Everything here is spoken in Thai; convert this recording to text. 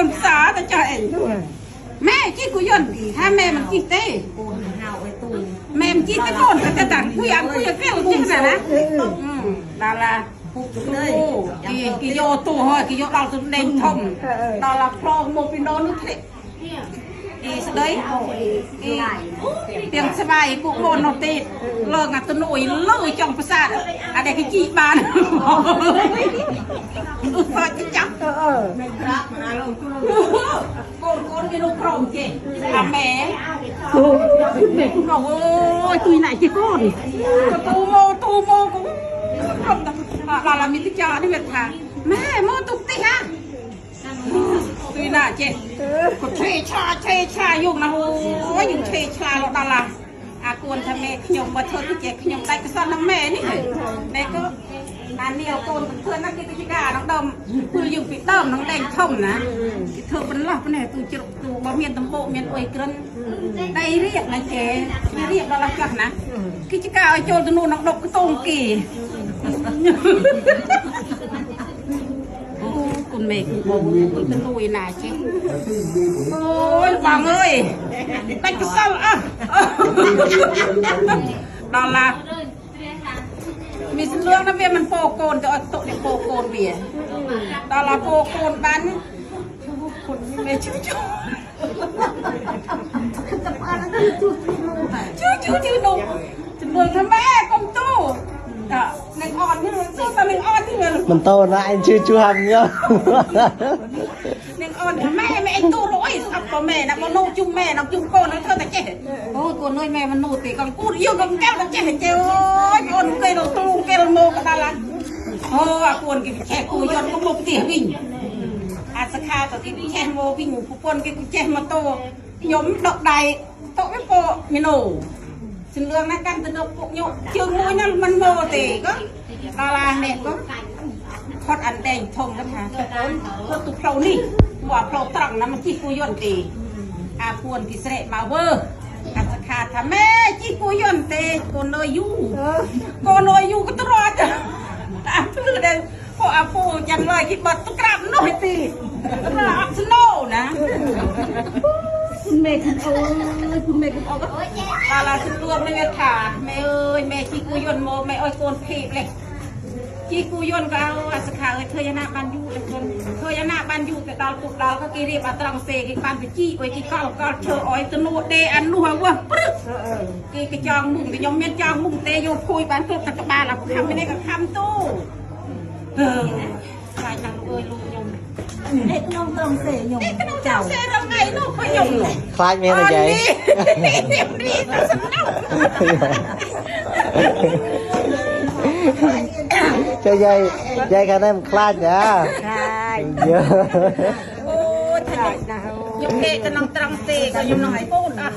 คนภาษาแต่ใจแม่จี้กูย่นถ้าแม่มันจี้เต้แม่มันจี้เต้ก้นก็จะตัดคุยอันคุยแก้วจี้ขนาดนะดารากี่โยตู้เหรอกี่โยเราจะเด่นทมดาราพลองโมปิโนนุทิอีสเลยอีเตียงสบายกูโกนนติเลิกงานตัวหนุ่ยเลิกจังประสาทอะไรกี่จีบานพอจะจับโกนกินลูกโครมเจ๊แม่โอ้ยตุยไหนจีโกนตูโมกูเรามีติจอนี่เวทาแม่โมตุกติฮะตุยน่ะเจ๊ก็เชยยุ่งนะโอ้ยยุ่งเชยชาเราดาราอากวนทำแม่ขยมว่าเธอที่เจ๊ขยมได้ก็ซ่อนน้ำแม่นี่แม่ก็นานเดียวโกนเพื่อนนักกิจการน้องดมคืออยู่ปีเติมน้องแดงท่มนะเธอเป็นหลักเนี่ยตัวจุดตัวบะเมียนตำโบเมียนอวยกระนได้เรียกนะเจ๊เรียกเราละกันนะกิจการไอ้โจรตัวนู้นน้องดกก็ตรงกี่คุณเมย์คุณโบคุณเป็นลุยนาเจ๊โอ้ยบางเอ้ยได้กระสับอ่ะดอลลาร์มีเรื่องนะเบียมันโปโกนจะเอาตกในโปโกนเบียดอลลาร์โปโกนบ้านคนเมย์ชื่อนุ่มจะเมืองทำแม่กมตู้ในอ่อนที่มันสู้ตะลึงอ่อนที่มันโตนะไอ้ชื่อฮัมเนี่ยในอ่อนแม่ไอ้ตู้ร้อยสับกับแม่นะมันนู่จุ่มแม่น้องจุ่มโกนนะเธอแต่เจ๊โอ้ยโกนน้อยแม่มันนู่ตีกันกูยิ่งกับแก้วแต่เจ๊เจ้าโอนเกลตู้เกลโมกันตาลันโอ้ยกวนกินแช่กูย้อนก็มุกเตี๋ยวิ่งอาสคาตัวกินแช่โมวิ่งกูปนกินแช่มาโตยมดอกใดโตไม่โปมิโนสิ่งเรื่องนั้นกันตัวพวกโยเชื่อมวยนั่นมันโมตีก็ดาราเนี่ยก็ทอดอันแดงทงกันฮะตะโกนเพื่อตุกเรานี่ว่าเราตรังนะมันจีกูย่นตีอาพวนกิเสระมาเวอร์อาสคาทำแม่จีกูย่นตีโกนอยยู่ก็ตลอดอาพูดเดินพออาพูจังเลยคิดว่าตุกราบน้อยตีราบสโนนะคุณเมย์คุณโอ้ยคุณเมย์คุณโอ้ก็ดาราสุดรวมเลยค่ะแม่เอ้ยแม่จีกูย่นโมแม่อ้อยโกนผีเลยจีกูย่นก็เอาอาสคาเอ้ยเธอยานาบันยูเลยคนเธอยานาบันยูแต่ดาวตุกดาวก็กีรีบอัตรังเซกิปันไปจี้ไว้กิข้าวก็เชออ้อยตนูเดอันนัววะปึ๊บกิจองมุ้งกิยมเมียนจองมุ้งเตโยคุยบ้านตัวตะกบ้านเราทำไม่ได้กับคำตู้ใครทางลูกเอ้ยลูกยมเด็กน้องต้องเสยยมเด็กน้องต้องเสยเราไงลูกก็ยมคลาดเมียอะไรใหญ่นี่สนุกเจ้าใหญ่ขนาดนั้นคลาดจ้าเยอะโอ้ยยมเด็กจะน้องตรังเสกยมน้องไอ้ปูนอ่ะ